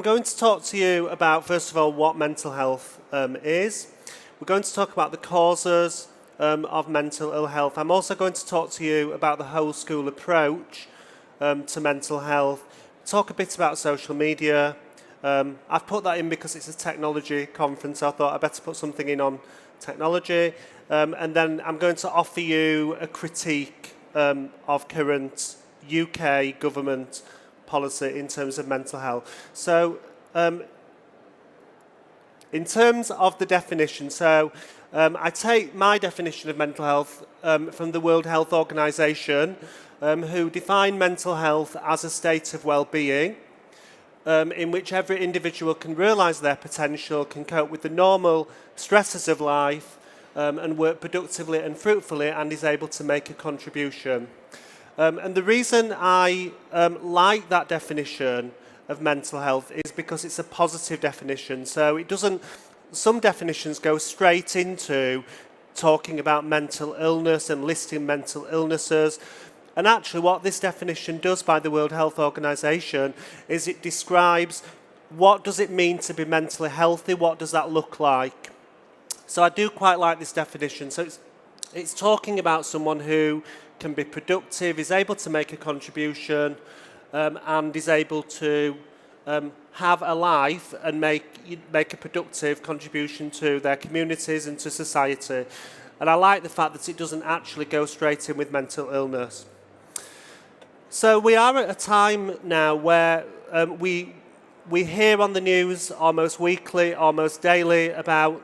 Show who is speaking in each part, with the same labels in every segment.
Speaker 1: going to talk to you about, first of all, what mental health is. We're going to talk about the causes of mental ill health. I'm also going to talk to you about the whole school approach to mental health, talk a bit about social media. I've put that in because it's a technology conference, so I thought I'd better put something in on technology. And then I'm going to offer you a critique of current UK government policy in terms of mental health. So, in terms of the definition, I take my definition of mental health from the World Health Organization, who define mental health as a state of well-being, in which every individual can realise their potential, can cope with the normal stresses of life, and work productively and fruitfully, and is able to make a contribution. And the reason I like that definition of mental health is because it's a positive definition. So it doesn't, some definitions go straight into talking about mental illness and listing mental illnesses. And actually what this definition does by the World Health Organization is it describes what does it mean to be mentally healthy, what does that look like. So I do quite like this definition. So it's talking about someone who can be productive, is able to make a contribution, and is able to have a life and make a productive contribution to their communities and to society. And I like the fact that it doesn't actually go straight in with mental illness. So we are at a time now where we hear on the news almost weekly, almost daily about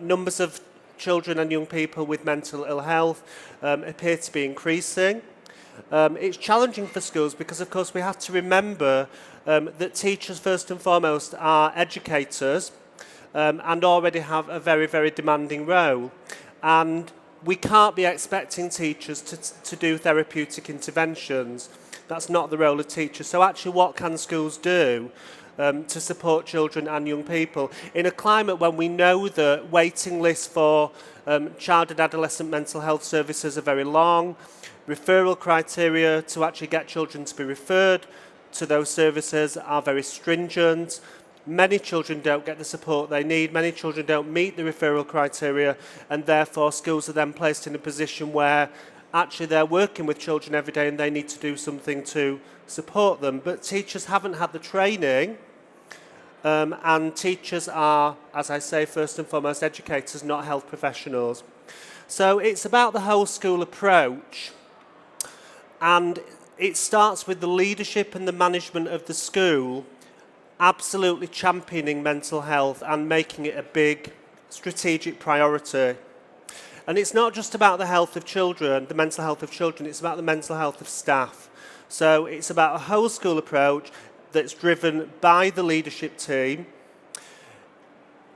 Speaker 1: numbers of children and young people with mental ill health appear to be increasing. It's challenging for schools because, of course, we have to remember that teachers, first and foremost, are educators and already have a very, very demanding role. And we can't be expecting teachers to do therapeutic interventions. That's not the role of teachers. So actually, what can schools do to support children and young people in a climate when we know that waiting lists for child and adolescent mental health services are very long, referral criteria to actually get children to be referred to those services are very stringent. Many children don't get the support they need, many children don't meet the referral criteria, and therefore schools are then placed in a position where actually they're working with children every day and they need to do something to support them. But teachers haven't had the training, and teachers are, as I say, first and foremost educators, not health professionals. So it's about the whole school approach, and it starts with the leadership and the management of the school absolutely championing mental health and making it a big strategic priority. And it's not just about the health of children, the mental health of children, it's about the mental health of staff. So it's about a whole school approach that's driven by the leadership team,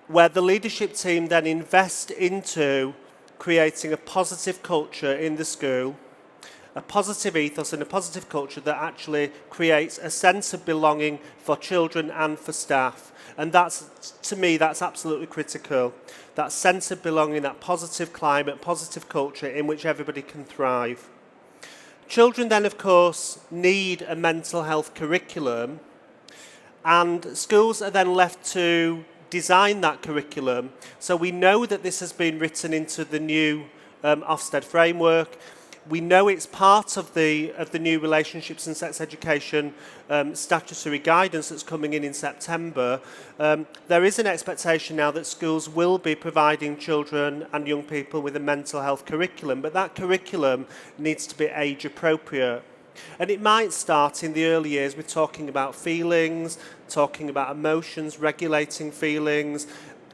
Speaker 1: where the leadership team then invest into creating a positive culture in the school, a positive ethos and a positive culture that actually creates a sense of belonging for children and for staff. And that's, to me, that's absolutely critical. That sense of belonging, that positive climate, positive culture in which everybody can thrive. Children then, of course, need a mental health curriculum, and schools are then left to design that curriculum. So we know that this has been written into the new Ofsted framework. We know it's part of the new relationships and sex education statutory guidance that's coming in September. There is an expectation now that schools will be providing children and young people with a mental health curriculum, but that curriculum needs to be age appropriate. And it might start in the early years with talking about feelings, talking about emotions, regulating feelings,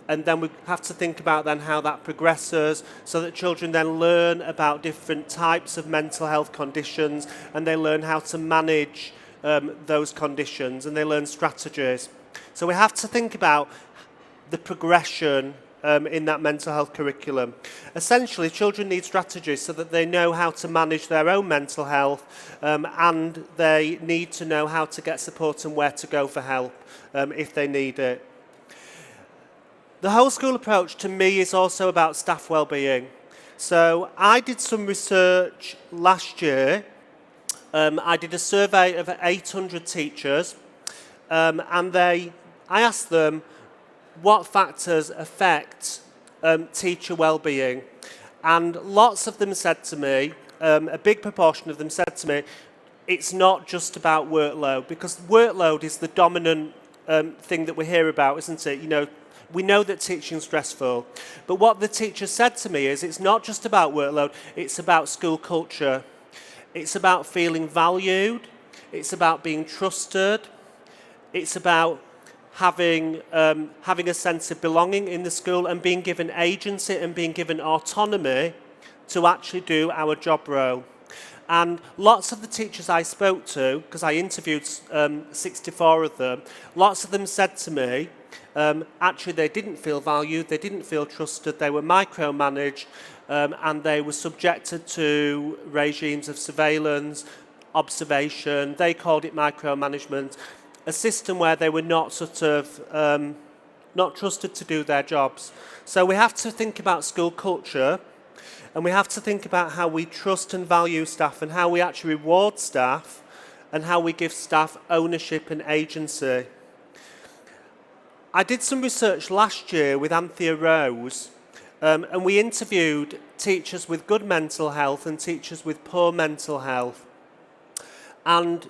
Speaker 1: and then we have to think about then how that progresses so that children then learn about different types of mental health conditions and they learn how to manage those conditions and they learn strategies. So we have to think about the progression in that mental health curriculum. Essentially, children need strategies so that they know how to manage their own mental health and they need to know how to get support and where to go for help if they need it. The whole school approach to me is also about staff well-being. So I did some research last year. I did a survey of 800 teachers and I asked them what factors affect teacher well-being. And lots of them said to me, a big proportion of them said to me, it's not just about workload, because workload is the dominant thing that we hear about, isn't it? You know, we know that teaching is stressful, but what the teacher said to me is it's not just about workload, it's about school culture. It's about feeling valued, it's about being trusted, it's about having a sense of belonging in the school and being given agency and being given autonomy to actually do our job role. And lots of the teachers I spoke to, because I interviewed 64 of them, lots of them said to me, actually they didn't feel valued, they didn't feel trusted, they were micromanaged, and they were subjected to regimes of surveillance, observation. They called it micromanagement, a system where they were not not trusted to do their jobs. So we have to think about school culture, and we have to think about how we trust and value staff and how we actually reward staff and how we give staff ownership and agency. I did some research last year with Anthea Rose, and we interviewed teachers with good mental health and teachers with poor mental health, and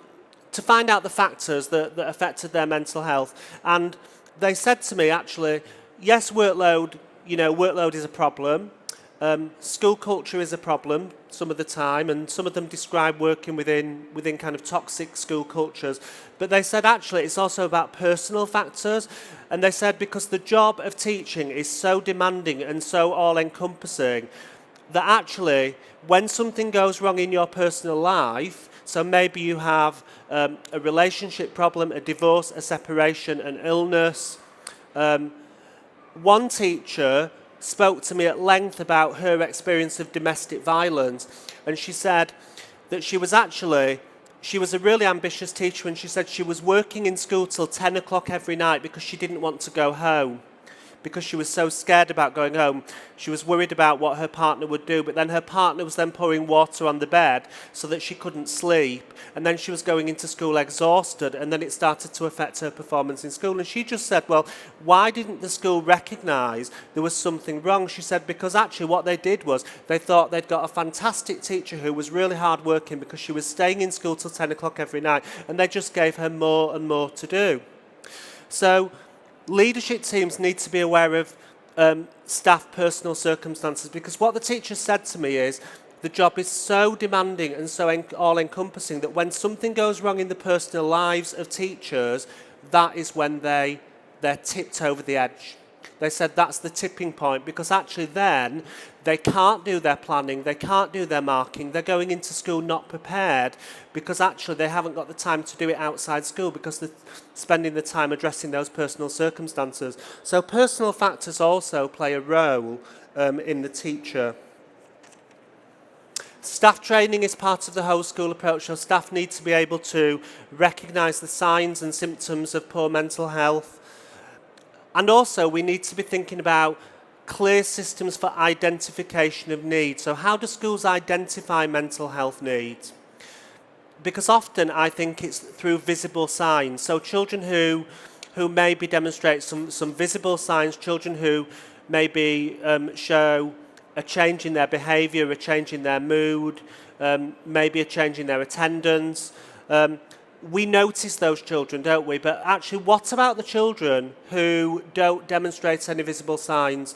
Speaker 1: to find out the factors that affected their mental health. And they said to me, actually, yes, workload is a problem. School culture is a problem some of the time, and some of them describe working within kind of toxic school cultures. But they said actually it's also about personal factors, and they said because the job of teaching is so demanding and so all-encompassing that actually when something goes wrong in your personal life, so maybe you have a relationship problem, a divorce, a separation, an illness. One teacher spoke to me at length about her experience of domestic violence, and she said that she was a really ambitious teacher, and she said she was working in school till 10 o'clock every night because she didn't want to go home, because she was so scared about going home. She was worried about what her partner would do, but then her partner was then pouring water on the bed so that she couldn't sleep, and then she was going into school exhausted, and then it started to affect her performance in school. And she just said, well, why didn't the school recognise there was something wrong? She said because actually what they did was they thought they'd got a fantastic teacher who was really hard working because she was staying in school till 10 o'clock every night, and they just gave her more and more to do. So leadership teams need to be aware of staff personal circumstances, because what the teacher said to me is the job is so demanding and so all-encompassing that when something goes wrong in the personal lives of teachers, that is when they're tipped over the edge. They said that's the tipping point, because actually then they can't do their planning, they can't do their marking, they're going into school not prepared because actually they haven't got the time to do it outside school because they're spending the time addressing those personal circumstances. So personal factors also play a role in the teacher. Staff training is part of the whole school approach, so staff need to be able to recognise the signs and symptoms of poor mental health. And also we need to be thinking about clear systems for identification of needs. So how do schools identify mental health needs? Because often I think it's through visible signs. So children who maybe demonstrate some visible signs, children who maybe show a change in their behaviour, a change in their mood, maybe a change in their attendance. We notice those children, don't we? But actually, what about the children who don't demonstrate any visible signs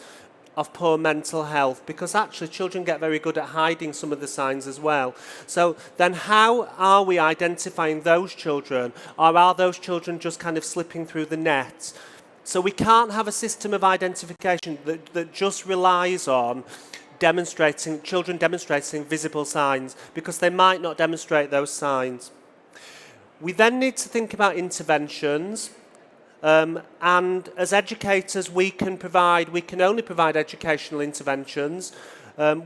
Speaker 1: of poor mental health? Because actually, children get very good at hiding some of the signs as well. So then how are we identifying those children? Or are those children just kind of slipping through the net? So we can't have a system of identification that just relies on children demonstrating visible signs, because they might not demonstrate those signs. We then need to think about interventions, and as educators we can only provide educational interventions.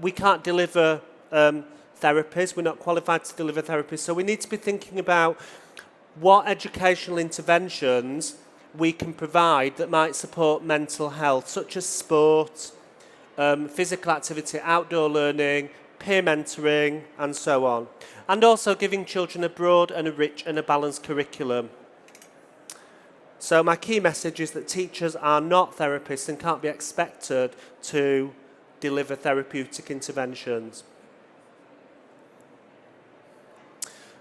Speaker 1: We can't deliver therapies, we're not qualified to deliver therapies, so we need to be thinking about what educational interventions we can provide that might support mental health, such as sport, physical activity, outdoor learning, peer mentoring, and so on. And also giving children a broad and a rich and a balanced curriculum. So my key message is that teachers are not therapists and can't be expected to deliver therapeutic interventions.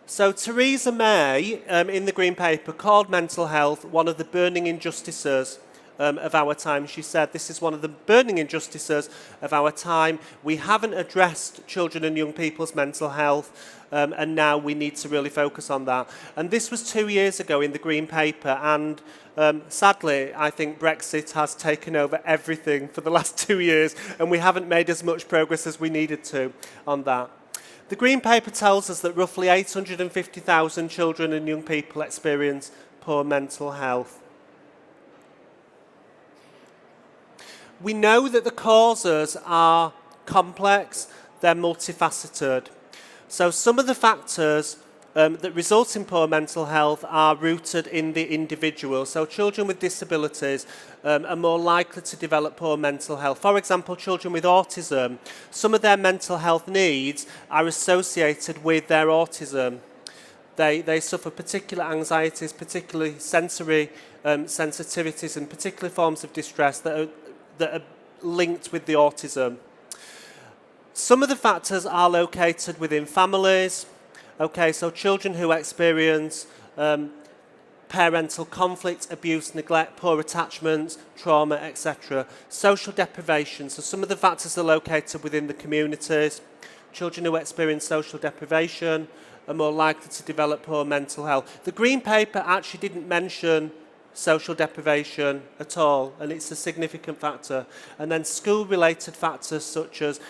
Speaker 1: So Theresa May, in the Green Paper, called mental health one of the burning injustices of our time. She said, this is one of the burning injustices of our time. We haven't addressed children and young people's mental health, and now we need to really focus on that. And this was 2 years ago in the Green Paper, and sadly, I think Brexit has taken over everything for the last 2 years, and we haven't made as much progress as we needed to on that. The Green Paper tells us that roughly 850,000 children and young people experience poor mental health. We know that the causes are complex, they're multifaceted. So some of the factors that result in poor mental health are rooted in the individual. So children with disabilities are more likely to develop poor mental health. For example, children with autism, some of their mental health needs are associated with their autism. They suffer particular anxieties, particularly sensory sensitivities, and particular forms of distress that are linked with the autism. Some of the factors are located within families. Okay, so children who experience parental conflict, abuse, neglect, poor attachment, trauma, etc. Social deprivation, so some of the factors are located within the communities. Children who experience social deprivation are more likely to develop poor mental health. The Green Paper actually didn't mention social deprivation at all, and it's a significant factor. And then school-related factors such as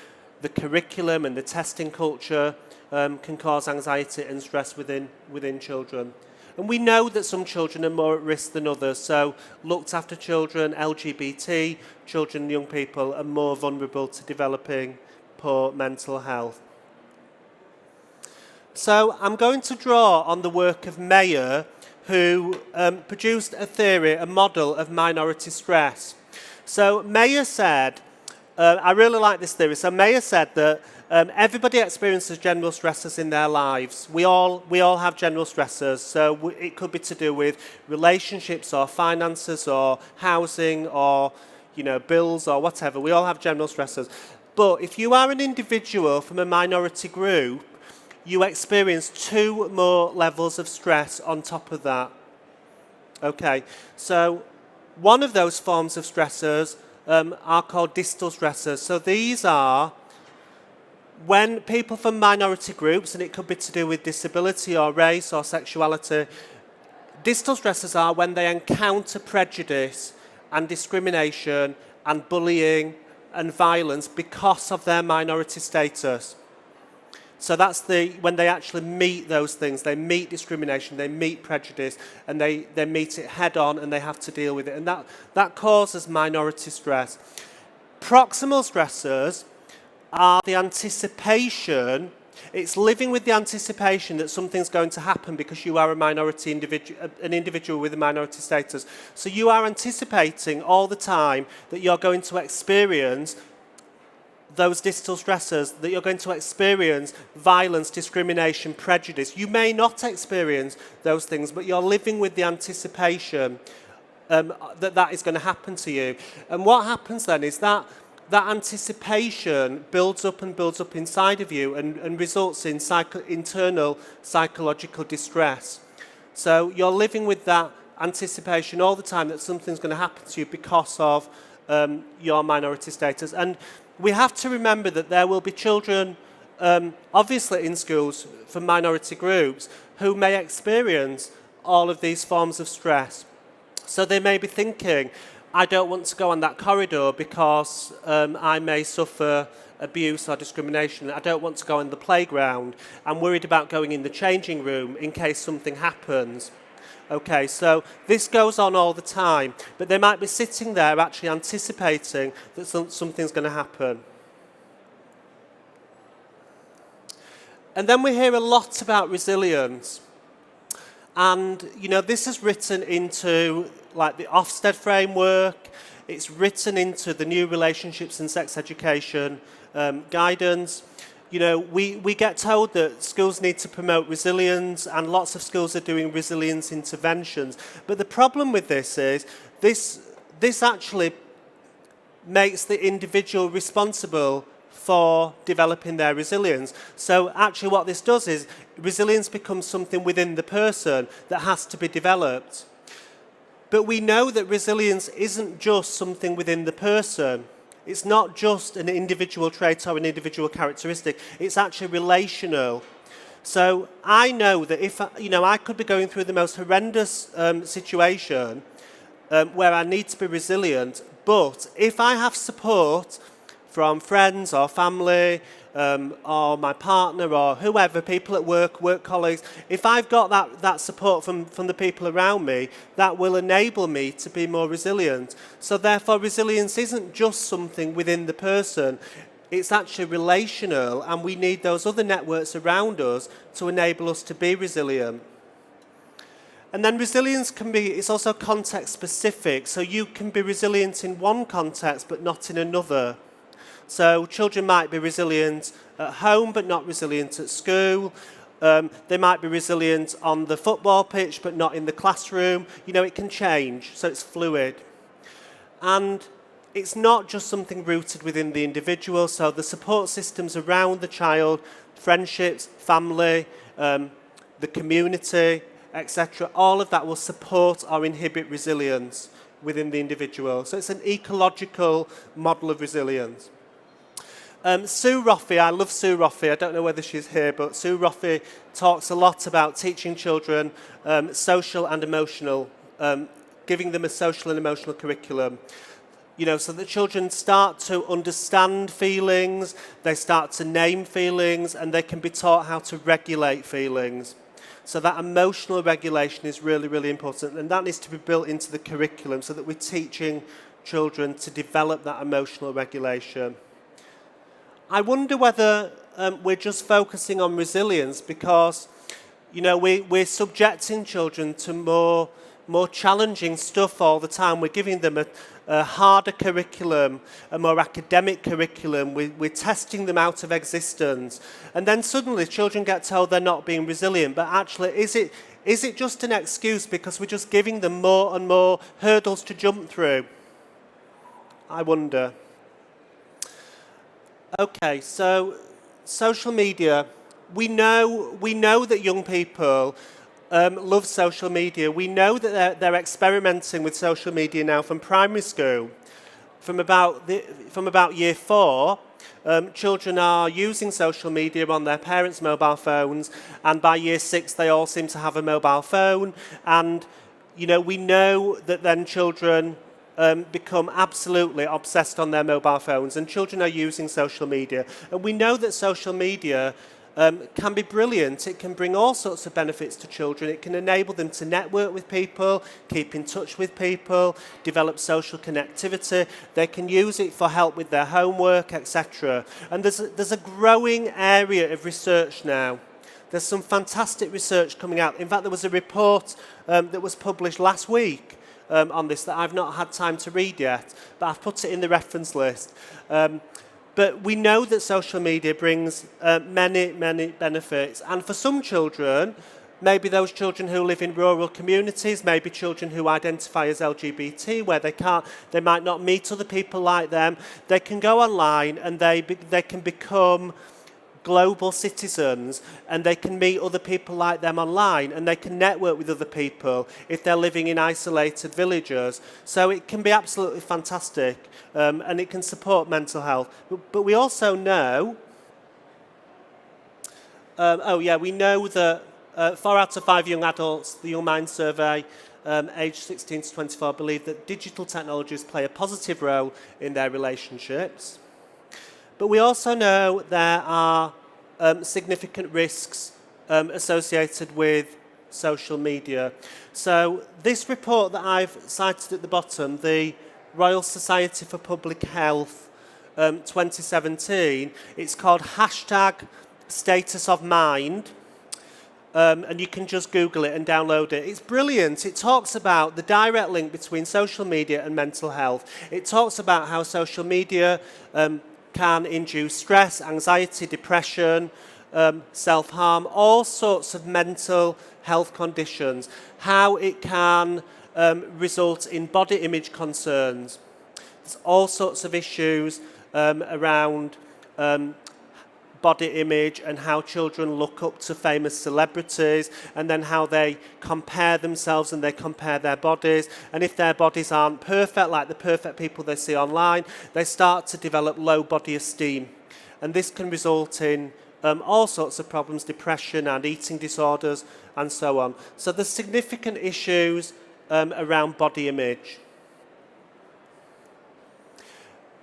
Speaker 1: the curriculum and the testing culture can cause anxiety and stress within children. And we know that some children are more at risk than others, so looked after children, LGBT, children and young people are more vulnerable to developing poor mental health. So I'm going to draw on the work of Mayer, who produced a theory, a model of minority stress. So Mayer said, I really like this theory, so Mayer said that everybody experiences general stressors in their lives. We all have general stressors, so it could be to do with relationships or finances or housing or bills or whatever. We all have general stressors. But if you are an individual from a minority group, you experience 2 more levels of stress on top of that. Okay, so one of those forms of stressors are called distal stressors. So these are when people from minority groups, and it could be to do with disability or race or sexuality, distal stressors are when they encounter prejudice and discrimination and bullying and violence because of their minority status. So that's when they actually meet those things. They meet discrimination, they meet prejudice, and they meet it head on and they have to deal with it. And that causes minority stress. Proximal stressors are the anticipation. It's living with the anticipation that something's going to happen because you are an individual with a minority status. So you are anticipating all the time that you're going to experience those distal stressors, that you're going to experience violence, discrimination, prejudice. You may not experience those things, but you're living with the anticipation that is going to happen to you. And what happens then is that anticipation builds up inside of you and results in internal psychological distress. So you're living with that anticipation all the time that something's going to happen to you because of your minority status. And we have to remember that there will be children, obviously in schools, from minority groups, who may experience all of these forms of stress. So they may be thinking, I don't want to go on that corridor because I may suffer abuse or discrimination. I don't want to go on the playground. I'm worried about going in the changing room in case something happens. Okay, so this goes on all the time, but they might be sitting there actually anticipating that something's going to happen. And then we hear a lot about resilience. And, this is written into like the Ofsted framework. It's written into the new relationships and sex education guidance. You know, we get told that schools need to promote resilience, and lots of schools are doing resilience interventions. But the problem with this is this actually makes the individual responsible for developing their resilience. So actually what this does is resilience becomes something within the person that has to be developed. But we know that resilience isn't just something within the person. It's not just an individual trait or an individual characteristic. It's actually relational. So I know that if I could be going through the most horrendous situation where I need to be resilient, but if I have support from friends or family or my partner or whoever, people at work, work colleagues, if I've got that support from the people around me, that will enable me to be more resilient. So therefore, resilience isn't just something within the person, it's actually relational, and we need those other networks around us to enable us to be resilient. And then resilience it's also context specific, so you can be resilient in one context but not in another. So children might be resilient at home but not resilient at school. They might be resilient on the football pitch but not in the classroom. You know, it can change, so it's fluid. And it's not just something rooted within the individual, so the support systems around the child, friendships, family, the community, etc., all of that will support or inhibit resilience within the individual. So it's an ecological model of resilience. Sue Roffey, I love Sue Roffey, I don't know whether she's here, but Sue Roffey talks a lot about teaching children social and emotional, giving them a social and emotional curriculum. You know, so that children start to understand feelings, they start to name feelings, and they can be taught how to regulate feelings. So that emotional regulation is really, really important, and that needs to be built into the curriculum so that we're teaching children to develop that emotional regulation. I wonder whether we're just focusing on resilience because, you know, we're subjecting children to more challenging stuff all the time. We're giving them a harder curriculum, a more academic curriculum. We're testing them out of existence. And then suddenly children get told they're not being resilient. But actually, is it just an excuse because we're just giving them more and more hurdles to jump through? I wonder. Okay, so social media. We know that young people love social media. We know that they're experimenting with social media now from primary school. From about year 4, children are using social media on their parents' mobile phones, and by year 6 they all seem to have a mobile phone. And you know, we know that then children become absolutely obsessed on their mobile phones, and children are using social media. And we know that social media can be brilliant. It can bring all sorts of benefits to children. It can enable them to network with people, keep in touch with people, develop social connectivity. They can use it for help with their homework, etc. And there's a growing area of research now. There's some fantastic research coming out. In fact, there was a report that was published last week on this that I've not had time to read yet, but I've put it in the reference list. But we know that social media brings many, many benefits. And for some children, maybe those children who live in rural communities, maybe children who identify as LGBT, where they might not meet other people like them, they can go online and they can become global citizens, and they can meet other people like them online, and they can network with other people if they're living in isolated villages. So it can be absolutely fantastic, and it can support mental health. But we also know, we know that 4 out of 5 young adults, the Young Minds survey, aged 16 to 24, believe that digital technologies play a positive role in their relationships. But we also know there are significant risks associated with social media. So this report that I've cited at the bottom, the Royal Society for Public Health 2017, it's called #Status of Mind. And you can just Google it and download it. It's brilliant. It talks about the direct link between social media and mental health. It talks about how social media can induce stress, anxiety, depression, self-harm, all sorts of mental health conditions, how it can result in body image concerns. There's all sorts of issues around body image and how children look up to famous celebrities, and then how they compare themselves and they compare their bodies. And if their bodies aren't perfect, like the perfect people they see online, they start to develop low body esteem. And this can result in all sorts of problems, depression and eating disorders and so on. So there's significant issues around body image.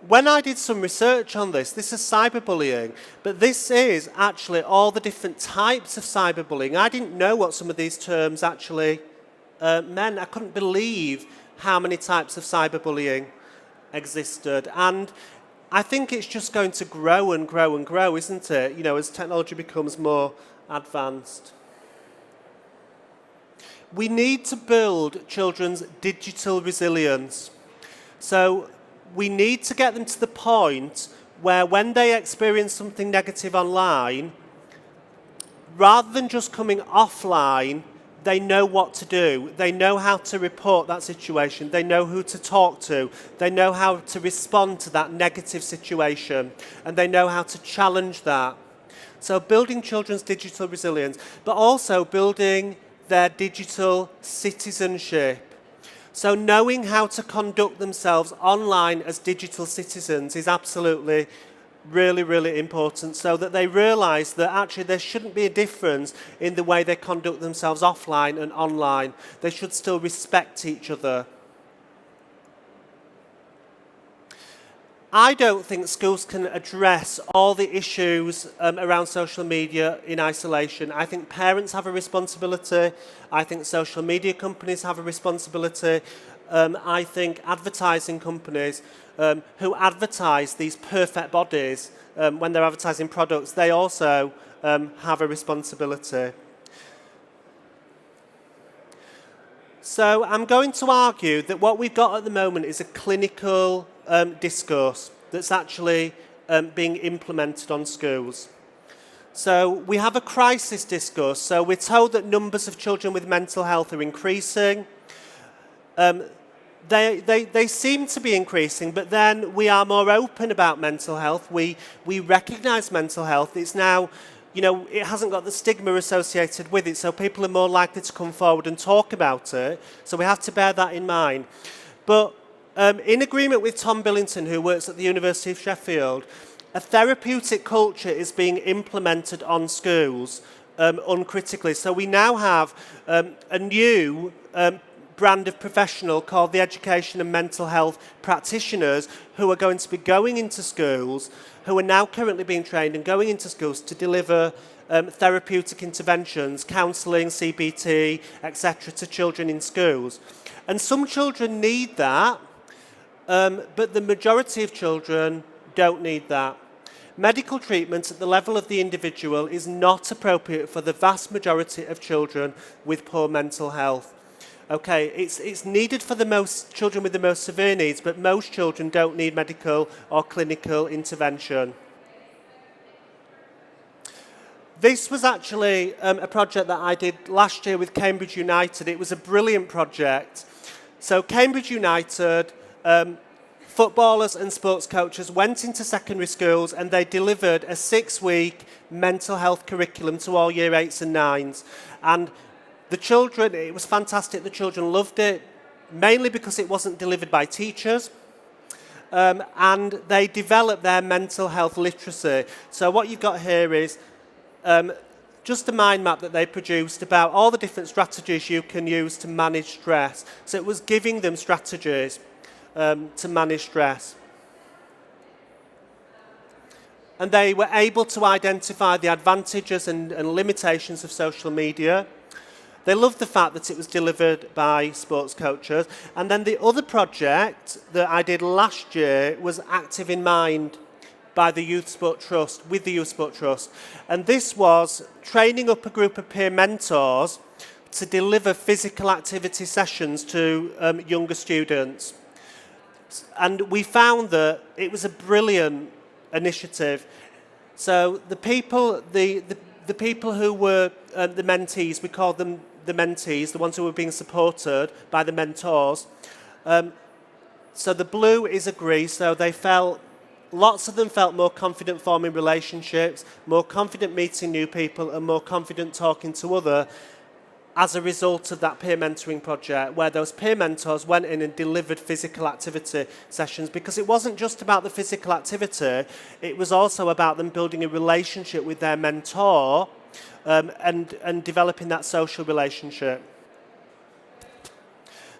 Speaker 1: When I did some research on this is cyberbullying, but this is actually all the different types of cyberbullying. I didn't know what some of these terms actually meant. I couldn't believe how many types of cyberbullying existed. And I think it's just going to grow and grow and grow, isn't it? You know, as technology becomes more advanced. We need to build children's digital resilience. So we need to get them to the point where when they experience something negative online, rather than just coming offline, they know what to do. They know how to report that situation. They know who to talk to. They know how to respond to that negative situation. And they know how to challenge that. So building children's digital resilience, but also building their digital citizenship. So knowing how to conduct themselves online as digital citizens is absolutely really, really important, so that they realise that actually there shouldn't be a difference in the way they conduct themselves offline and online. They should still respect each other. I don't think schools can address all the issues around social media in isolation. I think parents have a responsibility. I think social media companies have a responsibility. I think advertising companies who advertise these perfect bodies when they're advertising products, they also have a responsibility. So I'm going to argue that what we've got at the moment is a clinical discourse that's actually being implemented on schools. So we have a crisis discourse. So we're told that numbers of children with mental health are increasing. They seem to be increasing, but then we are more open about mental health. We recognise mental health. It's now, you know, it hasn't got the stigma associated with it, so people are more likely to come forward and talk about it. So we have to bear that in mind. But in agreement with Tom Billington, who works at the University of Sheffield, a therapeutic culture is being implemented on schools uncritically. So we now have a new brand of professional called the Education and Mental Health Practitioners, who are going to be going into schools, who are now currently being trained and going into schools to deliver therapeutic interventions, counselling, CBT, etc. to children in schools. And some children need that, but the majority of children don't need that. Medical treatment at the level of the individual is not appropriate for the vast majority of children with poor mental health. Okay, it's needed for the most children with the most severe needs, but most children don't need medical or clinical intervention. This was actually a project that I did last year with Cambridge United. It was a brilliant project. So Cambridge United, footballers and sports coaches went into secondary schools and they delivered a 6-week mental health curriculum to all year 8s and 9s. And the children, it was fantastic. The children loved it, mainly because it wasn't delivered by teachers. And they developed their mental health literacy. So what you've got here is just a mind map that they produced about all the different strategies you can use to manage stress. So it was giving them strategies to manage stress. And they were able to identify the advantages and limitations of social media. They loved the fact that it was delivered by sports coaches. And then the other project that I did last year was Active in Mind by the Youth Sport Trust, with the Youth Sport Trust. And this was training up a group of peer mentors to deliver physical activity sessions to younger students. And we found that it was a brilliant initiative. So the people who were the mentees, we call them the mentees, the ones who were being supported by the mentors. So the blue is agree, so lots of them felt more confident forming relationships, more confident meeting new people, and more confident talking to others as a result of that peer mentoring project, where those peer mentors went in and delivered physical activity sessions, because it wasn't just about the physical activity, it was also about them building a relationship with their mentor and developing that social relationship.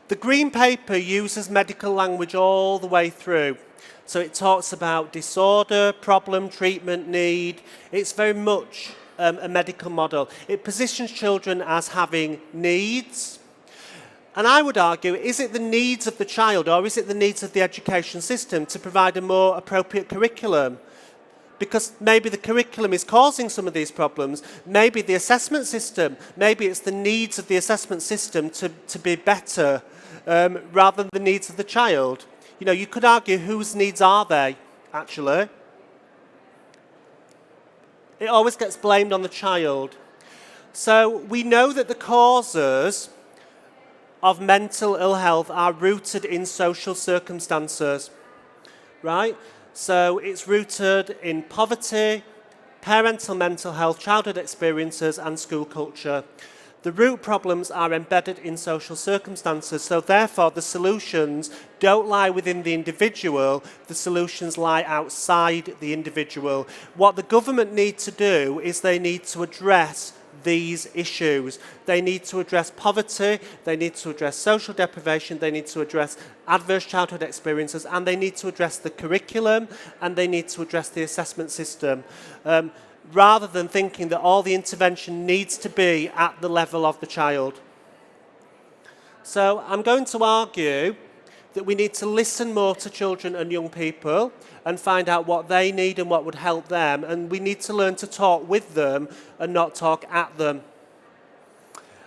Speaker 1: The green paper uses medical language all the way through. So it talks about disorder, problem, treatment, need. It's very much a medical model. It positions children as having needs. And I would argue, is it the needs of the child or is it the needs of the education system to provide a more appropriate curriculum? Because maybe the curriculum is causing some of these problems. Maybe the assessment system, maybe it's the needs of the assessment system to be better rather than the needs of the child. You know, you could argue whose needs are they, actually? It always gets blamed on the child. So we know that the causes of mental ill health are rooted in social circumstances, right? So it's rooted in poverty, parental mental health, childhood experiences, and school culture. The root problems are embedded in social circumstances, so therefore the solutions don't lie within the individual, the solutions lie outside the individual. What the government need to do is they need to address these issues. They need to address poverty, they need to address social deprivation, they need to address adverse childhood experiences, and they need to address the curriculum, and they need to address the assessment system. Rather than thinking that all the intervention needs to be at the level of the child. So I'm going to argue that we need to listen more to children and young people and find out what they need and what would help them, and we need to learn to talk with them and not talk at them.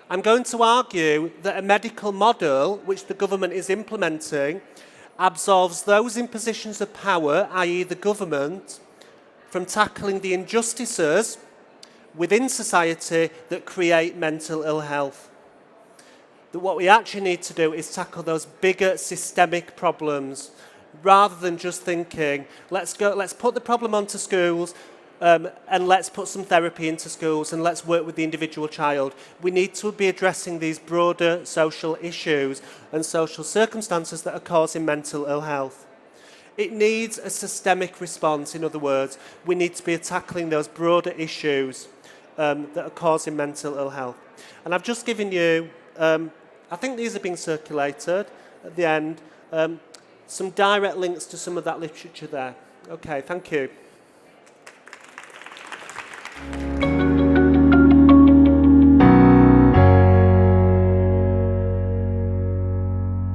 Speaker 1: I'm going to argue that a medical model, which the government is implementing, absolves those in positions of power, i.e. the government, from tackling the injustices within society that create mental ill health. That what we actually need to do is tackle those bigger systemic problems, rather than just thinking, let's put the problem onto schools and let's put some therapy into schools and let's work with the individual child. We need to be addressing these broader social issues and social circumstances that are causing mental ill health. It needs a systemic response, in other words. We need to be tackling those broader issues that are causing mental ill health. And I've just given you, I think these are being circulated at the end, some direct links to some of that literature there. Okay, thank you.